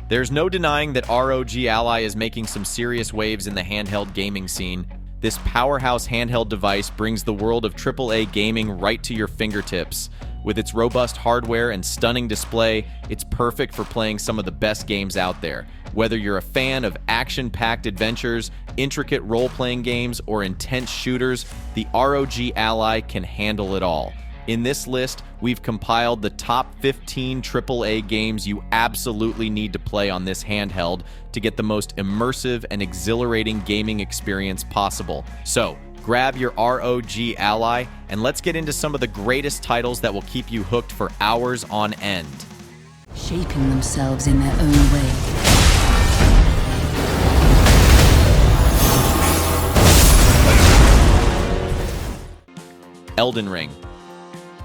There's no denying that ROG Ally is making some serious waves in the handheld gaming scene. This powerhouse handheld device brings the world of AAA gaming right to your fingertips. With its robust hardware and stunning display, it's perfect for playing some of the best games out there. Whether you're a fan of action-packed adventures, intricate role-playing games, or intense shooters, the ROG Ally can handle it all. In this list, we've compiled the top 15 AAA games you absolutely need to play on this handheld to get the most immersive and exhilarating gaming experience possible. So, grab your ROG Ally and let's get into some of the greatest titles that will keep you hooked for hours on end. Shaping themselves in their own way. Elden Ring.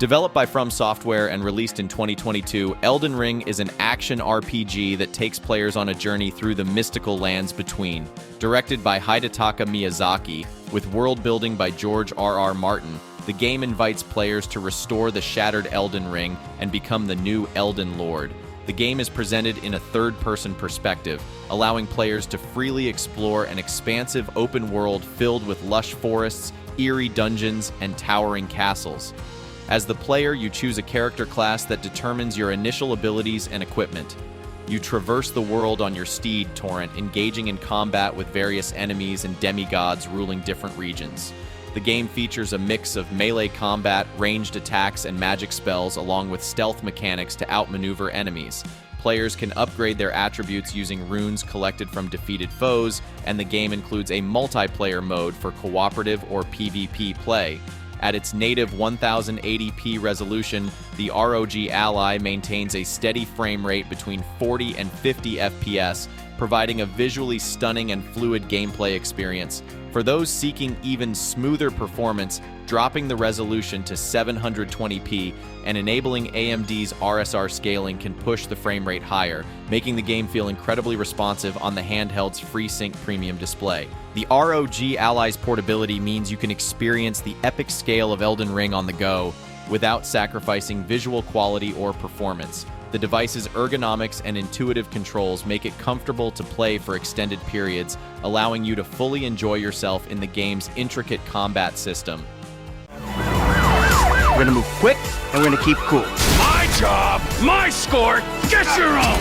Developed by From Software and released in 2022, Elden Ring is an action RPG that takes players on a journey through the mystical lands between. Directed by Hidetaka Miyazaki, with world building by George R.R. Martin, the game invites players to restore the shattered Elden Ring and become the new Elden Lord. The game is presented in a third-person perspective, allowing players to freely explore an expansive open world filled with lush forests, eerie dungeons, and towering castles. As the player, you choose a character class that determines your initial abilities and equipment. You traverse the world on your steed torrent, engaging in combat with various enemies and demigods ruling different regions. The game features a mix of melee combat, ranged attacks, and magic spells, along with stealth mechanics to outmaneuver enemies. Players can upgrade their attributes using runes collected from defeated foes, and the game includes a multiplayer mode for cooperative or PvP play. At its native 1080p resolution, the ROG Ally maintains a steady frame rate between 40 and 50 FPS, providing a visually stunning and fluid gameplay experience. For those seeking even smoother performance, dropping the resolution to 720p and enabling AMD's RSR scaling can push the frame rate higher, making the game feel incredibly responsive on the handheld's FreeSync premium display. The ROG Ally's portability means you can experience the epic scale of Elden Ring on the go without sacrificing visual quality or performance. The device's ergonomics and intuitive controls make it comfortable to play for extended periods, allowing you to fully enjoy yourself in the game's intricate combat system. We're gonna move quick, and we're gonna keep cool. My job, my score, get your own!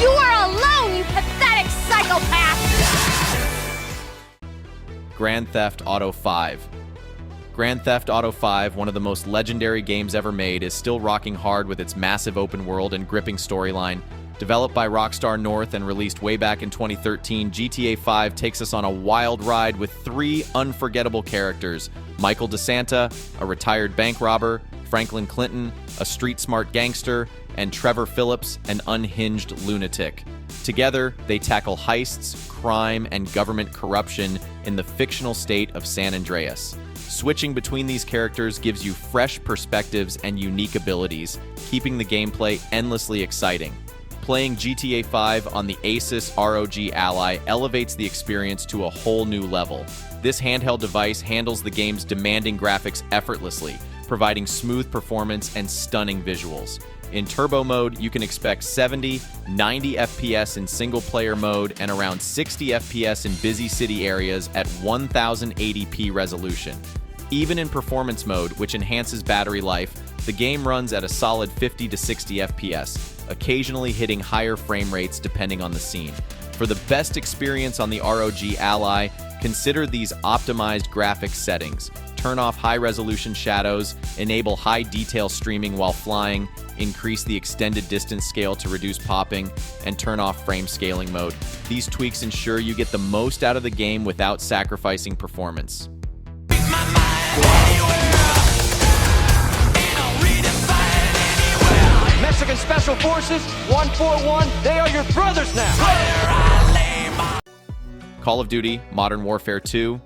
You are alone, you pathetic psychopath! Grand Theft Auto 5. Grand Theft Auto 5, one of the most legendary games ever made, is still rocking hard with its massive open world and gripping storyline. Developed by Rockstar North and released way back in 2013, GTA 5 takes us on a wild ride with 3 unforgettable characters: Michael DeSanta, a retired bank robber; Franklin Clinton, a street-smart gangster; and Trevor Phillips, an unhinged lunatic. Together, they tackle heists, crime, and government corruption in the fictional state of San Andreas. Switching between these characters gives you fresh perspectives and unique abilities, keeping the gameplay endlessly exciting. Playing GTA 5 on the Asus ROG Ally elevates the experience to a whole new level. This handheld device handles the game's demanding graphics effortlessly, providing smooth performance and stunning visuals. In turbo mode, you can expect 70, 90 FPS in single-player mode and around 60 FPS in busy city areas at 1080p resolution. Even in performance mode, which enhances battery life, the game runs at a solid 50 to 60 FPS, occasionally hitting higher frame rates depending on the scene. For the best experience on the ROG Ally, consider these optimized graphics settings. Turn off high-resolution shadows, enable high-detail streaming while flying, increase the extended distance scale to reduce popping, and turn off frame scaling mode. These tweaks ensure you get the most out of the game without sacrificing performance. Mexican Special Forces, 141, they are your brothers now! Call of Duty Modern Warfare 2.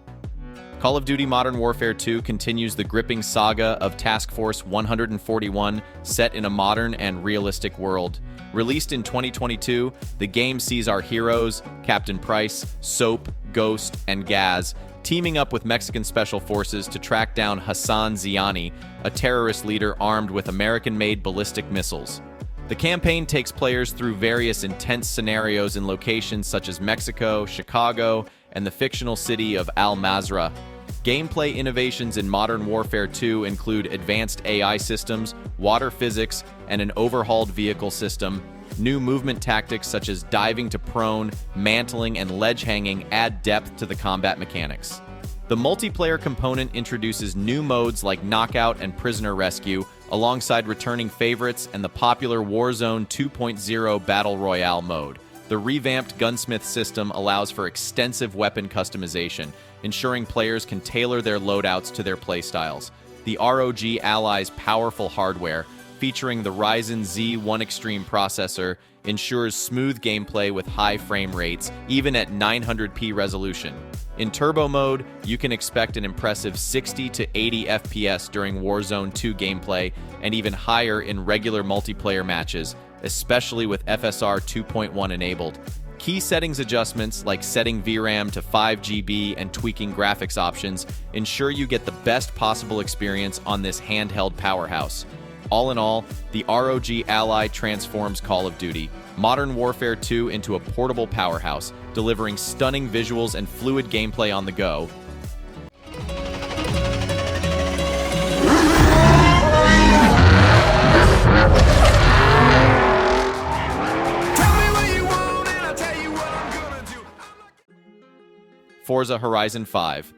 Call of Duty Modern Warfare 2 continues the gripping saga of Task Force 141, set in a modern and realistic world. Released in 2022, the game sees our heroes, Captain Price, Soap, Ghost, and Gaz, teaming up with Mexican Special Forces to track down Hassan Ziani, a terrorist leader armed with American-made ballistic missiles. The campaign takes players through various intense scenarios in locations such as Mexico, Chicago, and the fictional city of Al-Mazrah. Gameplay innovations in Modern Warfare 2 include advanced AI systems, water physics, and an overhauled vehicle system. New movement tactics such as diving to prone, mantling, and ledge hanging add depth to the combat mechanics. The multiplayer component introduces new modes like Knockout and Prisoner Rescue, alongside returning favorites and the popular Warzone 2.0 Battle Royale mode. The revamped Gunsmith system allows for extensive weapon customization, ensuring players can tailor their loadouts to their playstyles. The ROG Ally's powerful hardware, featuring the Ryzen Z1 Extreme processor, ensures smooth gameplay with high frame rates, even at 900p resolution. In turbo mode, you can expect an impressive 60 to 80 FPS during Warzone 2 gameplay, and even higher in regular multiplayer matches, especially with FSR 2.1 enabled. Key settings adjustments like setting VRAM to 5 GB and tweaking graphics options ensure you get the best possible experience on this handheld powerhouse. All in all, the ROG Ally transforms Call of Duty, Modern Warfare 2 into a portable powerhouse, delivering stunning visuals and fluid gameplay on the go. Forza Horizon 5.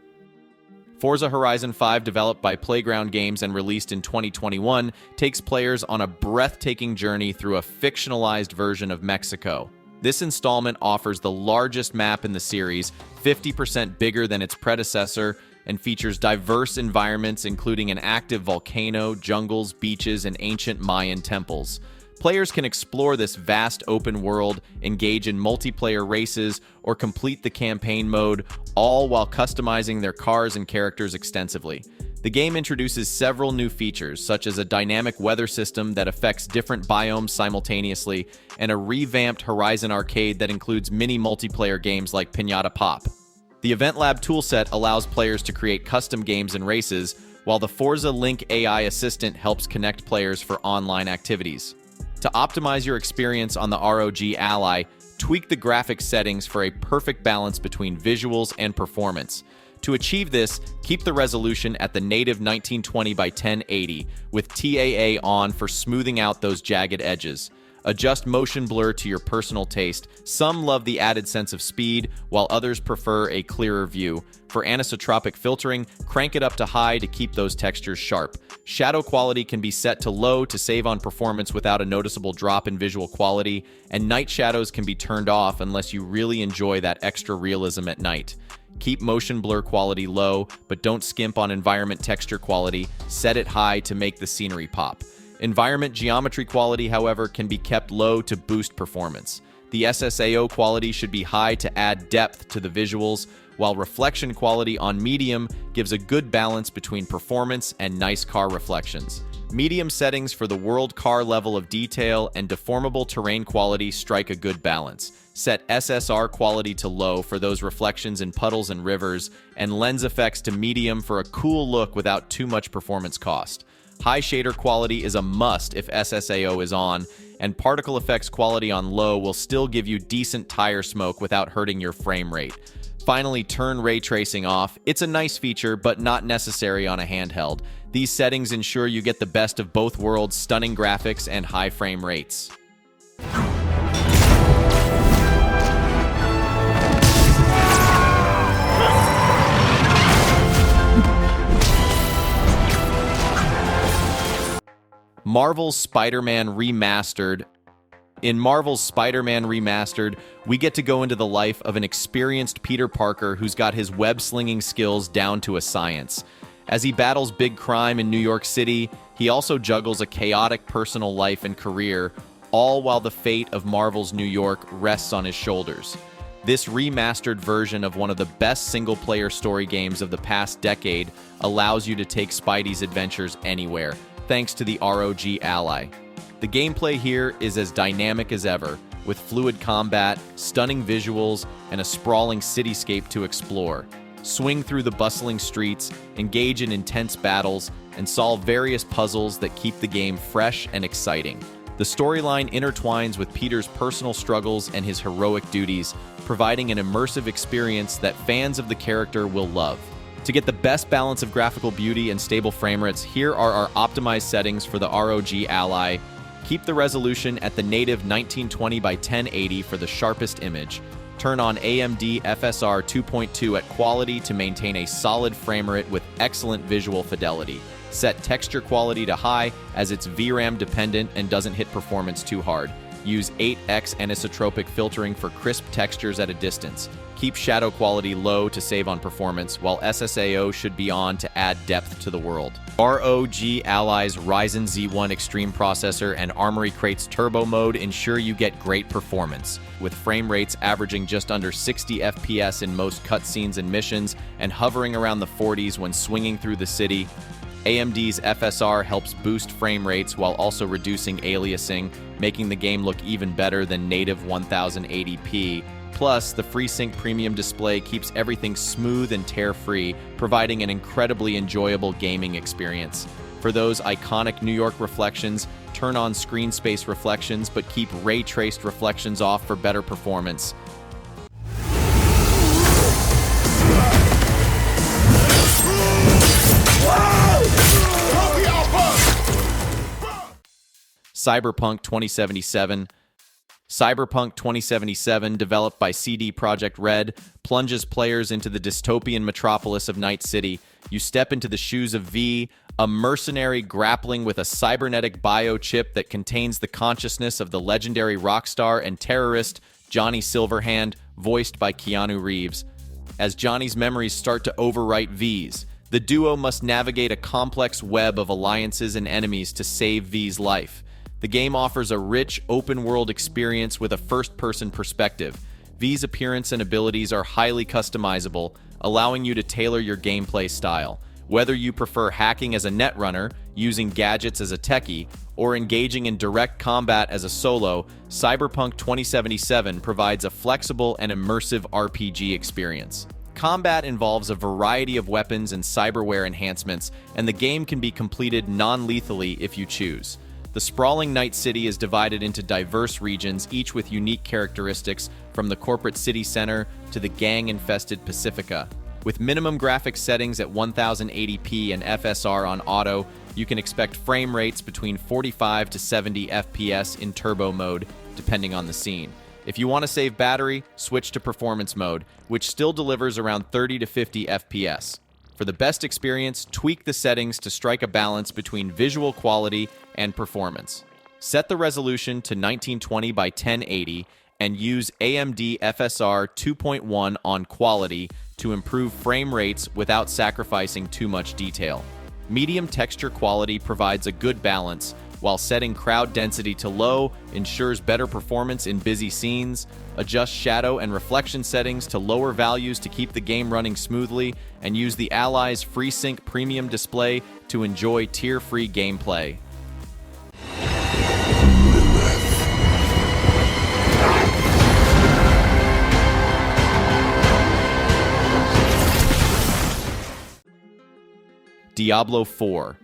Forza Horizon 5, developed by Playground Games and released in 2021, takes players on a breathtaking journey through a fictionalized version of Mexico. This installment offers the largest map in the series, 50% bigger than its predecessor, and features diverse environments including an active volcano, jungles, beaches, and ancient Mayan temples. Players can explore this vast open world, engage in multiplayer races, or complete the campaign mode, all while customizing their cars and characters extensively. The game introduces several new features, such as a dynamic weather system that affects different biomes simultaneously, and a revamped Horizon arcade that includes mini multiplayer games like Piñata Pop. The Event Lab toolset allows players to create custom games and races, while the Forza Link AI assistant helps connect players for online activities. To optimize your experience on the ROG Ally, tweak the graphics settings for a perfect balance between visuals and performance. To achieve this, keep the resolution at the native 1920 by 1080, with TAA on for smoothing out those jagged edges. Adjust motion blur to your personal taste. Some love the added sense of speed, while others prefer a clearer view. For anisotropic filtering, crank it up to high to keep those textures sharp. Shadow quality can be set to low to save on performance without a noticeable drop in visual quality, and night shadows can be turned off unless you really enjoy that extra realism at night. Keep motion blur quality low, but don't skimp on environment texture quality. Set it high to make the scenery pop. Environment geometry quality, however, can be kept low to boost performance. The SSAO quality should be high to add depth to the visuals, while reflection quality on medium gives a good balance between performance and nice car reflections. Medium settings for the world car level of detail and deformable terrain quality strike a good balance. Set SSR quality to low for those reflections in puddles and rivers, and lens effects to medium for a cool look without too much performance cost. High shader quality is a must if SSAO is on, and particle effects quality on low will still give you decent tire smoke without hurting your frame rate. Finally, turn ray tracing off. It's a nice feature, but not necessary on a handheld. These settings ensure you get the best of both worlds, stunning graphics and high frame rates. Marvel's Spider-Man Remastered. In Marvel's Spider-Man Remastered, we get to go into the life of an experienced Peter Parker who's got his web-slinging skills down to a science. As he battles big crime in New York City, he also juggles a chaotic personal life and career, all while the fate of Marvel's New York rests on his shoulders. This remastered version of one of the best single-player story games of the past decade allows you to take Spidey's adventures anywhere, thanks to the ROG Ally. The gameplay here is as dynamic as ever, with fluid combat, stunning visuals, and a sprawling cityscape to explore. Swing through the bustling streets, engage in intense battles, and solve various puzzles that keep the game fresh and exciting. The storyline intertwines with Peter's personal struggles and his heroic duties, providing an immersive experience that fans of the character will love. To get the best balance of graphical beauty and stable frame rates, here are our optimized settings for the ROG Ally. Keep the resolution at the native 1920 by 1080 for the sharpest image. Turn on AMD FSR 2.2 at quality to maintain a solid frame rate with excellent visual fidelity. Set texture quality to high as it's VRAM dependent and doesn't hit performance too hard. Use 8x anisotropic filtering for crisp textures at a distance. Keep shadow quality low to save on performance, while SSAO should be on to add depth to the world. ROG Ally's Ryzen Z1 Extreme processor and Armory Crates Turbo mode ensure you get great performance, with frame rates averaging just under 60 FPS in most cutscenes and missions, and hovering around the 40s when swinging through the city. AMD's FSR helps boost frame rates while also reducing aliasing, making the game look even better than native 1080p. Plus, the FreeSync premium display keeps everything smooth and tear-free, providing an incredibly enjoyable gaming experience. For those iconic New York reflections, turn on screen space reflections, but keep ray-traced reflections off for better performance. Cyberpunk 2077. Cyberpunk 2077, developed by CD Projekt Red, plunges players into the dystopian metropolis of Night City. You step into the shoes of V, a mercenary grappling with a cybernetic biochip that contains the consciousness of the legendary rock star and terrorist Johnny Silverhand, voiced by Keanu Reeves. As Johnny's memories start to overwrite V's, the duo must navigate a complex web of alliances and enemies to save V's life. The game offers a rich, open-world experience with a first-person perspective. V's appearance and abilities are highly customizable, allowing you to tailor your gameplay style. Whether you prefer hacking as a netrunner, using gadgets as a techie, or engaging in direct combat as a solo, Cyberpunk 2077 provides a flexible and immersive RPG experience. Combat involves a variety of weapons and cyberware enhancements, and the game can be completed non-lethally if you choose. The sprawling Night City is divided into diverse regions, each with unique characteristics, from the corporate city center to the gang-infested Pacifica. With minimum graphics settings at 1080p and FSR on auto, you can expect frame rates between 45 to 70 FPS in turbo mode, depending on the scene. If you want to save battery, switch to performance mode, which still delivers around 30 to 50 FPS. For the best experience, tweak the settings to strike a balance between visual quality and performance. Set the resolution to 1920 by 1080 and use AMD FSR 2.1 on quality to improve frame rates without sacrificing too much detail. Medium texture quality provides a good balance, while setting crowd density to low ensures better performance in busy scenes. Adjust shadow and reflection settings to lower values to keep the game running smoothly, and use the Ally's FreeSync premium display to enjoy tear-free gameplay. Diablo 4.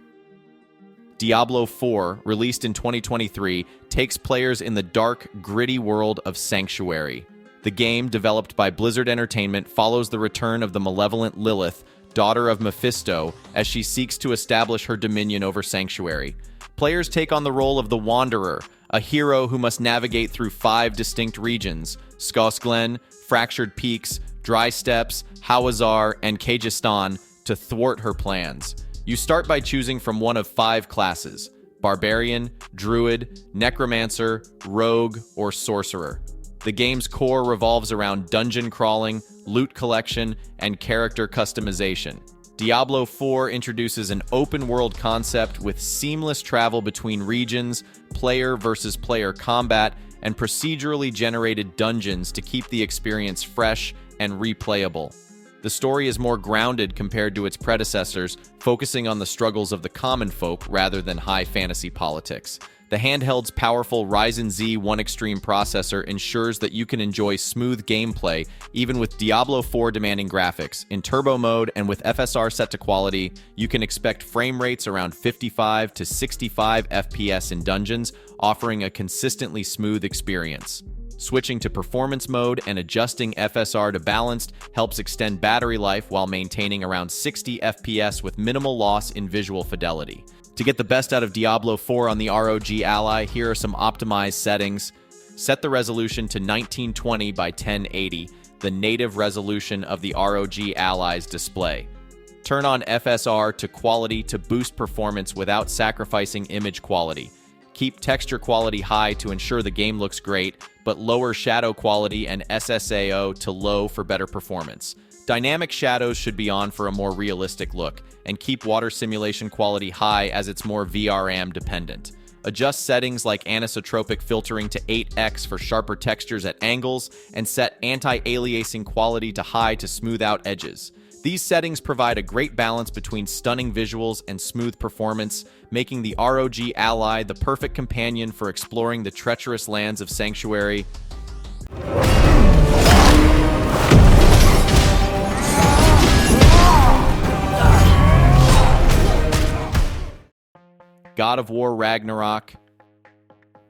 Diablo 4, released in 2023, takes players in the dark, gritty world of Sanctuary. The game, developed by Blizzard Entertainment, follows the return of the malevolent Lilith, daughter of Mephisto, as she seeks to establish her dominion over Sanctuary. Players take on the role of the Wanderer, a hero who must navigate through 5 distinct regions: Skosglen, Fractured Peaks, Dry Steppes, Hawazar, and Khagistan, to thwart her plans. You start by choosing from one of 5 classes: Barbarian, Druid, Necromancer, Rogue, or Sorcerer. The game's core revolves around dungeon crawling, loot collection, and character customization. Diablo 4 introduces an open-world concept with seamless travel between regions, player versus player combat, and procedurally generated dungeons to keep the experience fresh and replayable. The story is more grounded compared to its predecessors, focusing on the struggles of the common folk rather than high fantasy politics. The handheld's powerful Ryzen Z 1 Extreme processor ensures that you can enjoy smooth gameplay, even with Diablo 4 demanding graphics. In turbo mode and with FSR set to quality, you can expect frame rates around 55 to 65 FPS in dungeons, offering a consistently smooth experience. Switching to performance mode and adjusting FSR to balanced helps extend battery life while maintaining around 60 FPS with minimal loss in visual fidelity. To get the best out of Diablo 4 on the ROG Ally, here are some optimized settings. Set the resolution to 1920 by 1080, the native resolution of the ROG Ally's display. Turn on FSR to quality to boost performance without sacrificing image quality. Keep texture quality high to ensure the game looks great, but lower shadow quality and SSAO to low for better performance. Dynamic shadows should be on for a more realistic look, and keep water simulation quality high as it's more VRAM dependent. Adjust settings like anisotropic filtering to 8x for sharper textures at angles, and set anti-aliasing quality to high to smooth out edges. These settings provide a great balance between stunning visuals and smooth performance, making the ROG Ally the perfect companion for exploring the treacherous lands of Sanctuary. God of War Ragnarok.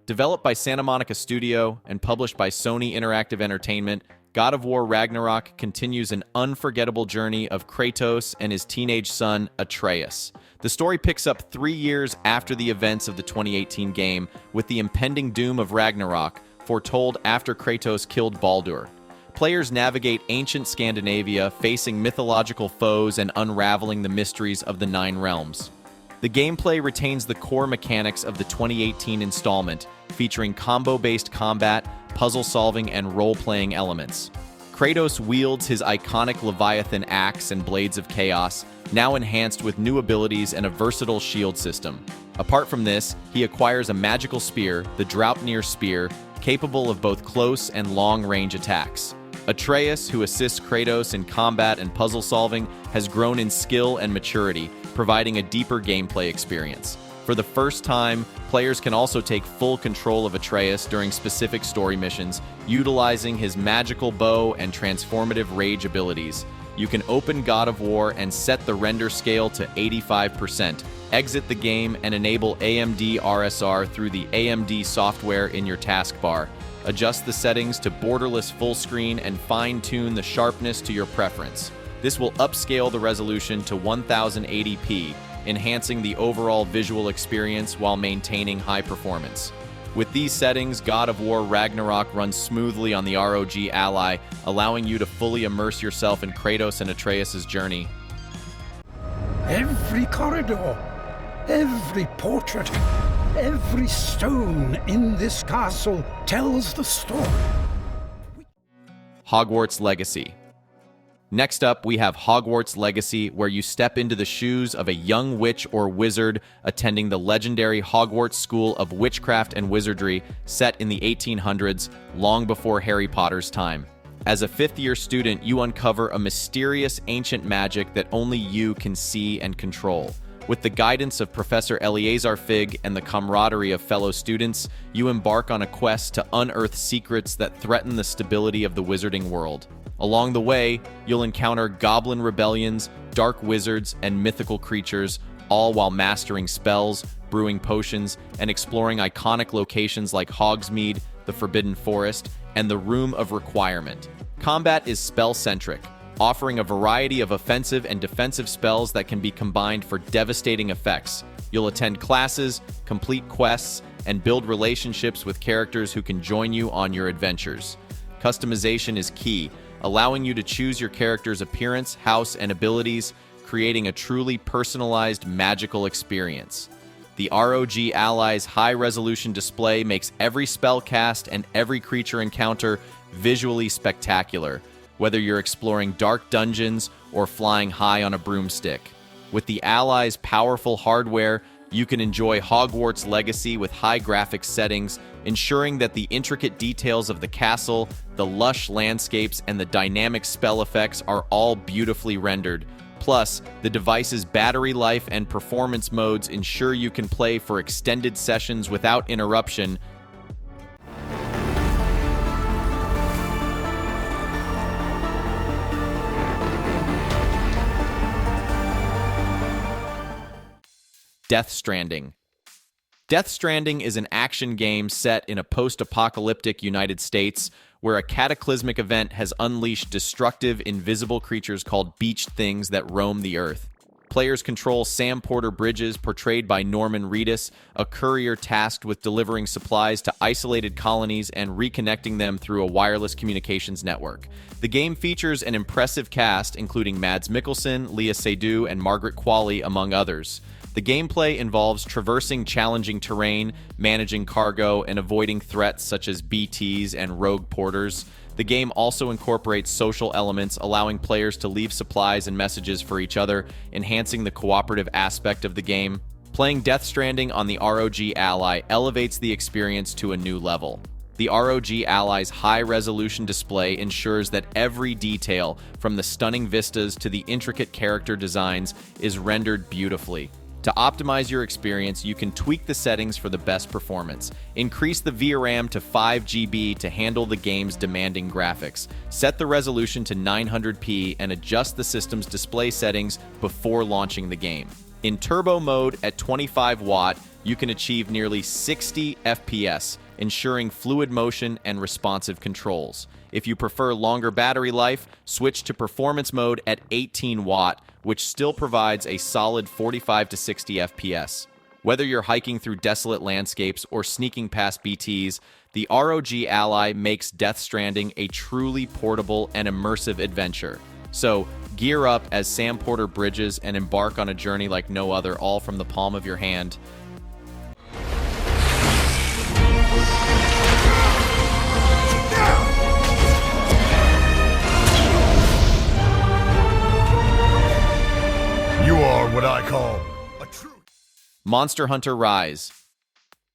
Developed by Santa Monica Studio and published by Sony Interactive Entertainment, God of War Ragnarok continues an unforgettable journey of Kratos and his teenage son, Atreus. The story picks up 3 years after the events of the 2018 game, with the impending doom of Ragnarok foretold after Kratos killed Baldur. Players navigate ancient Scandinavia, facing mythological foes and unraveling the mysteries of the Nine Realms. The gameplay retains the core mechanics of the 2018 installment, featuring combo-based combat, puzzle-solving, and role-playing elements. Kratos wields his iconic Leviathan axe and Blades of Chaos, now enhanced with new abilities and a versatile shield system. Apart from this, he acquires a magical spear, the Draupnir Spear, capable of both close and long-range attacks. Atreus, who assists Kratos in combat and puzzle-solving, has grown in skill and maturity, providing a deeper gameplay experience. For the first time, players can also take full control of Atreus during specific story missions, utilizing his magical bow and transformative rage abilities. You can open God of War and set the render scale to 85%, exit the game and enable AMD RSR through the AMD software in your taskbar. Adjust the settings to borderless full screen and fine-tune the sharpness to your preference. This will upscale the resolution to 1080p, enhancing the overall visual experience while maintaining high performance. With these settings, God of War Ragnarok runs smoothly on the ROG Ally, allowing you to fully immerse yourself in Kratos and Atreus' journey. Every corridor, every portrait, every stone in this castle tells the story. Hogwarts Legacy. Next up, we have Hogwarts Legacy, where you step into the shoes of a young witch or wizard attending the legendary Hogwarts School of Witchcraft and Wizardry, set in the 1800s, long before Harry Potter's time. As a fifth-year student, you uncover a mysterious ancient magic that only you can see and control. With the guidance of Professor Eleazar Fig and the camaraderie of fellow students, you embark on a quest to unearth secrets that threaten the stability of the wizarding world. Along the way, you'll encounter goblin rebellions, dark wizards, and mythical creatures, all while mastering spells, brewing potions, and exploring iconic locations like Hogsmeade, the Forbidden Forest, and the Room of Requirement. Combat is spell-centric, offering a variety of offensive and defensive spells that can be combined for devastating effects. You'll attend classes, complete quests, and build relationships with characters who can join you on your adventures. Customization is key, allowing you to choose your character's appearance, house, and abilities, creating a truly personalized magical experience. The ROG Ally's high-resolution display makes every spell cast and every creature encounter visually spectacular, whether you're exploring dark dungeons or flying high on a broomstick. With the Ally's powerful hardware, You can enjoy Hogwarts Legacy with high graphics settings, ensuring that the intricate details of the castle, the lush landscapes, and the dynamic spell effects are all beautifully rendered. Plus, the device's battery life and performance modes ensure you can play for extended sessions without interruption. Death Stranding. Death Stranding is an action game set in a post-apocalyptic United States where a cataclysmic event has unleashed destructive, invisible creatures called beached things that roam the earth. Players control Sam Porter Bridges, portrayed by Norman Reedus, a courier tasked with delivering supplies to isolated colonies and reconnecting them through a wireless communications network. The game features an impressive cast, including Mads Mikkelsen, Lea Seydoux, and Margaret Qualley, among others. The gameplay involves traversing challenging terrain, managing cargo, and avoiding threats such as BTs and rogue porters. The game also incorporates social elements, allowing players to leave supplies and messages for each other, enhancing the cooperative aspect of the game. Playing Death Stranding on the ROG Ally elevates the experience to a new level. The ROG Ally's high-resolution display ensures that every detail, from the stunning vistas to the intricate character designs, is rendered beautifully. To optimize your experience, you can tweak the settings for the best performance. Increase the VRAM to 5 GB to handle the game's demanding graphics. Set the resolution to 900p and adjust the system's display settings before launching the game. In turbo mode at 25 watt, you can achieve nearly 60 FPS, ensuring fluid motion and responsive controls. If you prefer longer battery life, switch to performance mode at 18 watt, which still provides a solid 45 to 60 FPS. Whether you're hiking through desolate landscapes or sneaking past BTs, the ROG Ally makes Death Stranding a truly portable and immersive adventure. So, gear up as Sam Porter Bridges and embark on a journey like no other, all from the palm of your hand. You are what I call a true... Monster Hunter Rise.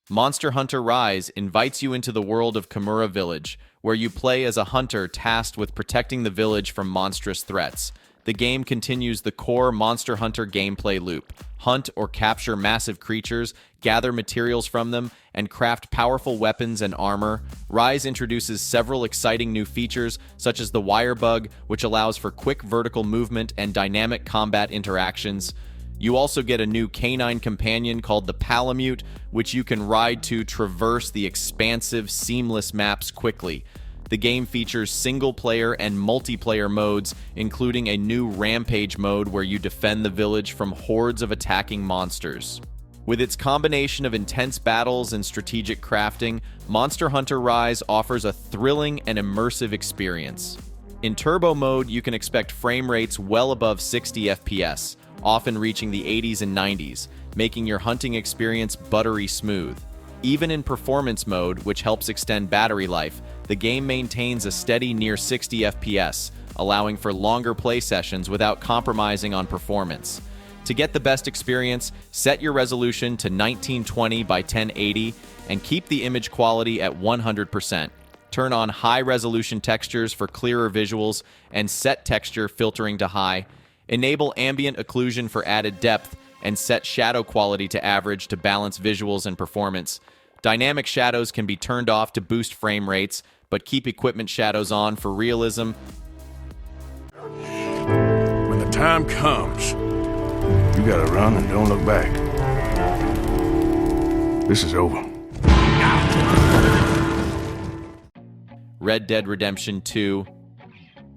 Monster Hunter Rise invites you into the world of Kimura Village, where you play as a hunter tasked with protecting the village from monstrous threats. The game continues the core Monster Hunter gameplay loop. Hunt or capture massive creatures, gather materials from them, and craft powerful weapons and armor. Rise introduces several exciting new features, such as the wire bug, which allows for quick vertical movement and dynamic combat interactions. You also get a new canine companion called the Palamute, which you can ride to traverse the expansive, seamless maps quickly. The game features single-player and multiplayer modes, including a new Rampage mode where you defend the village from hordes of attacking monsters. With its combination of intense battles and strategic crafting, Monster Hunter Rise offers a thrilling and immersive experience. In turbo mode, you can expect frame rates well above 60 FPS, often reaching the 80s and 90s, making your hunting experience buttery smooth. Even in performance mode, which helps extend battery life, the game maintains a steady near 60 FPS, allowing for longer play sessions without compromising on performance. To get the best experience, set your resolution to 1920 by 1080 and keep the image quality at 100%. Turn on high-resolution textures for clearer visuals and set texture filtering to high. Enable ambient occlusion for added depth and set shadow quality to average to balance visuals and performance. Dynamic shadows can be turned off to boost frame rates, but keep equipment shadows on for realism. When the time comes, you gotta run and don't look back. This is over. Red Dead Redemption 2.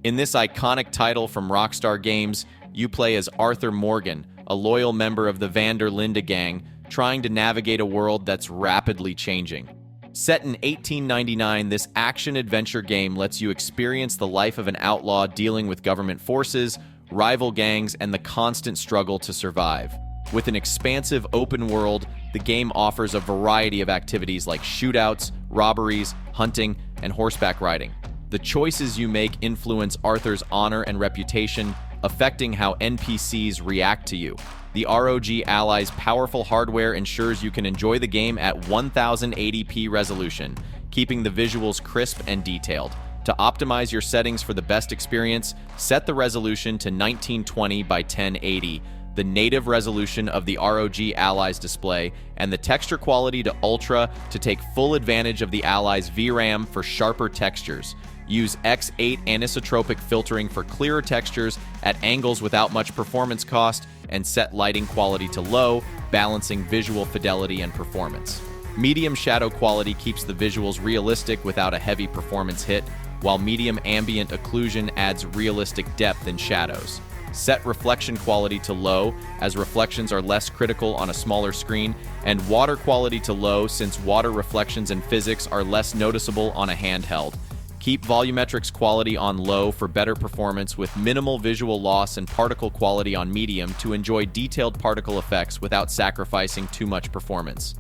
In this iconic title from Rockstar Games, you play as Arthur Morgan, a loyal member of the Van der Linde gang, trying to navigate a world that's rapidly changing. Set in 1899, this action-adventure game lets you experience the life of an outlaw dealing with government forces, rival gangs, and the constant struggle to survive. With an expansive open world, the game offers a variety of activities like shootouts, robberies, hunting, and horseback riding. The choices you make influence Arthur's honor and reputation, affecting how NPCs react to you. The ROG Ally's powerful hardware ensures you can enjoy the game at 1080p resolution, keeping the visuals crisp and detailed. To optimize your settings for the best experience, set the resolution to 1920 by 1080, the native resolution of the ROG Ally's display, and the texture quality to Ultra to take full advantage of the Ally's VRAM for sharper textures. Use X8 anisotropic filtering for clearer textures at angles without much performance cost, and set lighting quality to low, balancing visual fidelity and performance. Medium shadow quality keeps the visuals realistic without a heavy performance hit, while medium ambient occlusion adds realistic depth in shadows. Set reflection quality to low, as reflections are less critical on a smaller screen, and water quality to low since water reflections and physics are less noticeable on a handheld. Keep volumetrics quality on low for better performance with minimal visual loss and particle quality on medium to enjoy detailed particle effects without sacrificing too much performance.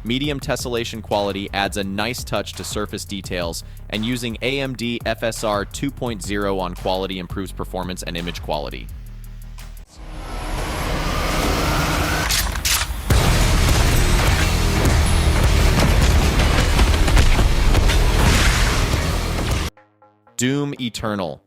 Medium tessellation quality adds a nice touch to surface details, and using AMD FSR 2.0 on quality improves performance and image quality. Doom Eternal.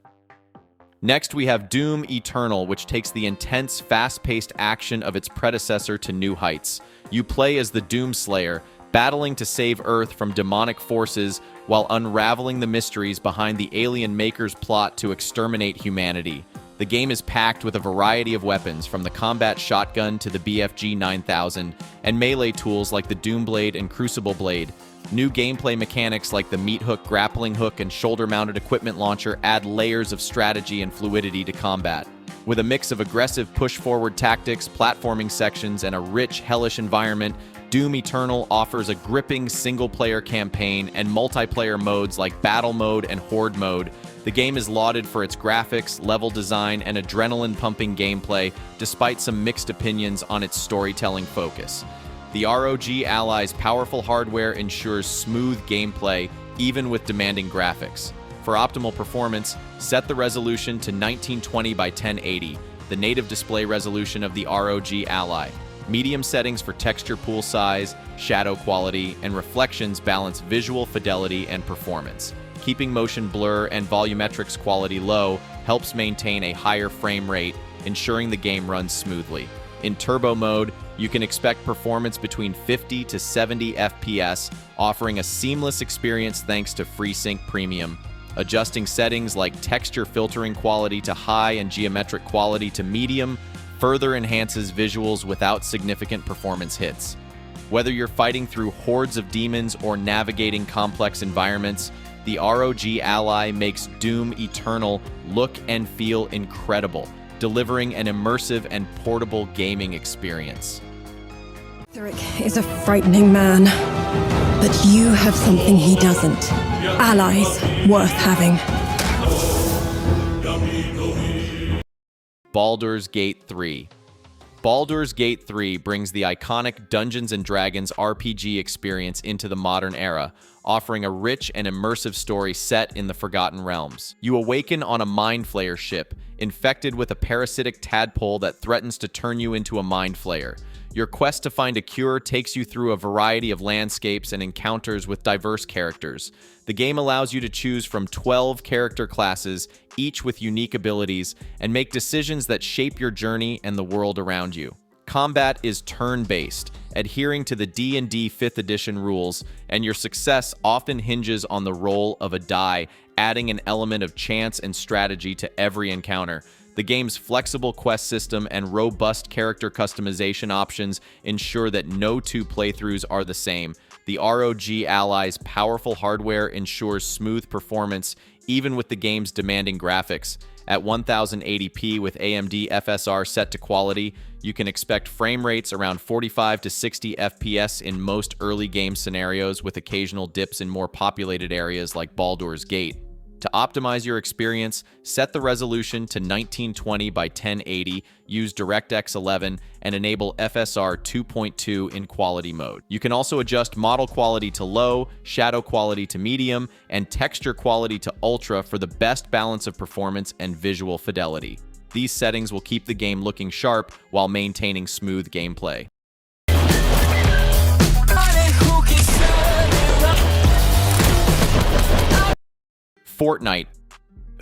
Next, we have Doom Eternal, which takes the intense, fast-paced action of its predecessor to new heights. You play as the Doomslayer, battling to save Earth from demonic forces while unraveling the mysteries behind the alien maker's plot to exterminate humanity. The game is packed with a variety of weapons, from the combat shotgun to the BFG 9000, and melee tools like the Doomblade and Crucible Blade. New gameplay mechanics like the meat hook, grappling hook, and shoulder-mounted equipment launcher add layers of strategy and fluidity to combat. With a mix of aggressive push-forward tactics, platforming sections, and a rich, hellish environment, Doom Eternal offers a gripping single-player campaign and multiplayer modes like Battle Mode and Horde Mode. The game is lauded for its graphics, level design, and adrenaline-pumping gameplay, despite some mixed opinions on its storytelling focus. The ROG Ally's powerful hardware ensures smooth gameplay, even with demanding graphics. For optimal performance, set the resolution to 1920 by 1080, the native display resolution of the ROG Ally. Medium settings for texture pool size, shadow quality, and reflections balance visual fidelity and performance. Keeping motion blur and volumetrics quality low helps maintain a higher frame rate, ensuring the game runs smoothly. In turbo mode, you can expect performance between 50 to 70 FPS, offering a seamless experience thanks to FreeSync Premium. Adjusting settings like texture filtering quality to high and geometric quality to medium further enhances visuals without significant performance hits. Whether you're fighting through hordes of demons or navigating complex environments, the ROG Ally makes Doom Eternal look and feel incredible, delivering an immersive and portable gaming experience. Thuric is a frightening man, but you have something he doesn't. Allies worth having. Baldur's Gate 3. Baldur's Gate 3 brings the iconic Dungeons & Dragons RPG experience into the modern era, offering a rich and immersive story set in the Forgotten Realms. You awaken on a Mind Flayer ship, infected with a parasitic tadpole that threatens to turn you into a Mind Flayer. Your quest to find a cure takes you through a variety of landscapes and encounters with diverse characters. The game allows you to choose from 12 character classes, each with unique abilities, and make decisions that shape your journey and the world around you. Combat is turn-based, adhering to the D&D 5th edition rules, and your success often hinges on the roll of a die, adding an element of chance and strategy to every encounter. The game's flexible quest system and robust character customization options ensure that no two playthroughs are the same. The ROG Ally's powerful hardware ensures smooth performance, even with the game's demanding graphics. At 1080p with AMD FSR set to quality, you can expect frame rates around 45 to 60 FPS in most early game scenarios, with occasional dips in more populated areas like Baldur's Gate. To optimize your experience, set the resolution to 1920 by 1080, use DirectX 11, and enable FSR 2.2 in quality mode. You can also adjust model quality to low, shadow quality to medium, and texture quality to ultra for the best balance of performance and visual fidelity. These settings will keep the game looking sharp while maintaining smooth gameplay. Fortnite.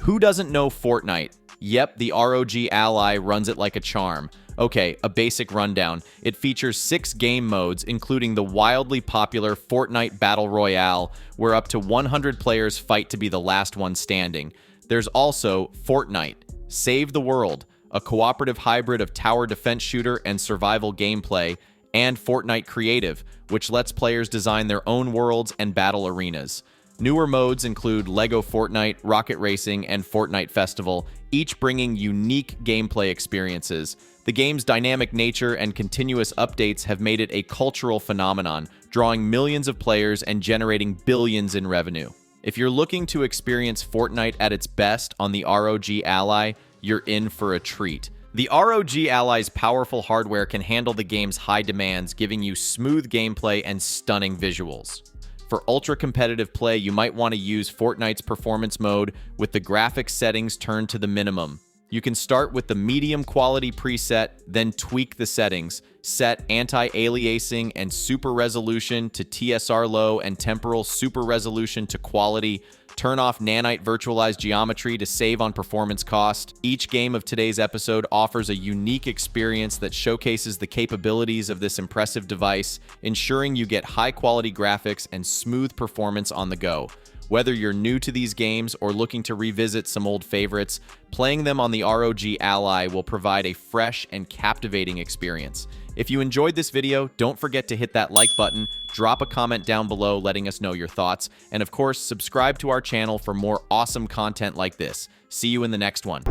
Who doesn't know Fortnite? Yep, the ROG Ally runs it like a charm. Okay, a basic rundown. It features 6 game modes, including the wildly popular Fortnite Battle Royale, where up to 100 players fight to be the last one standing. There's also Fortnite, Save the World, a cooperative hybrid of tower defense shooter and survival gameplay, and Fortnite Creative, which lets players design their own worlds and battle arenas. Newer modes include LEGO Fortnite, Rocket Racing, and Fortnite Festival, each bringing unique gameplay experiences. The game's dynamic nature and continuous updates have made it a cultural phenomenon, drawing millions of players and generating billions in revenue. If you're looking to experience Fortnite at its best on the ROG Ally, you're in for a treat. The ROG Ally's powerful hardware can handle the game's high demands, giving you smooth gameplay and stunning visuals. For ultra-competitive play, you might want to use Fortnite's performance mode with the graphics settings turned to the minimum. You can start with the medium quality preset, then tweak the settings. Set anti-aliasing and super resolution to TSR low and temporal super resolution to quality. Turn off nanite virtualized geometry to save on performance cost. Each game of today's episode offers a unique experience that showcases the capabilities of this impressive device, ensuring you get high-quality graphics and smooth performance on the go. Whether you're new to these games or looking to revisit some old favorites, playing them on the ROG Ally will provide a fresh and captivating experience. If you enjoyed this video, don't forget to hit that like button, drop a comment down below letting us know your thoughts, and of course, subscribe to our channel for more awesome content like this. See you in the next one.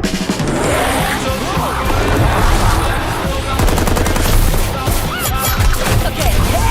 Okay.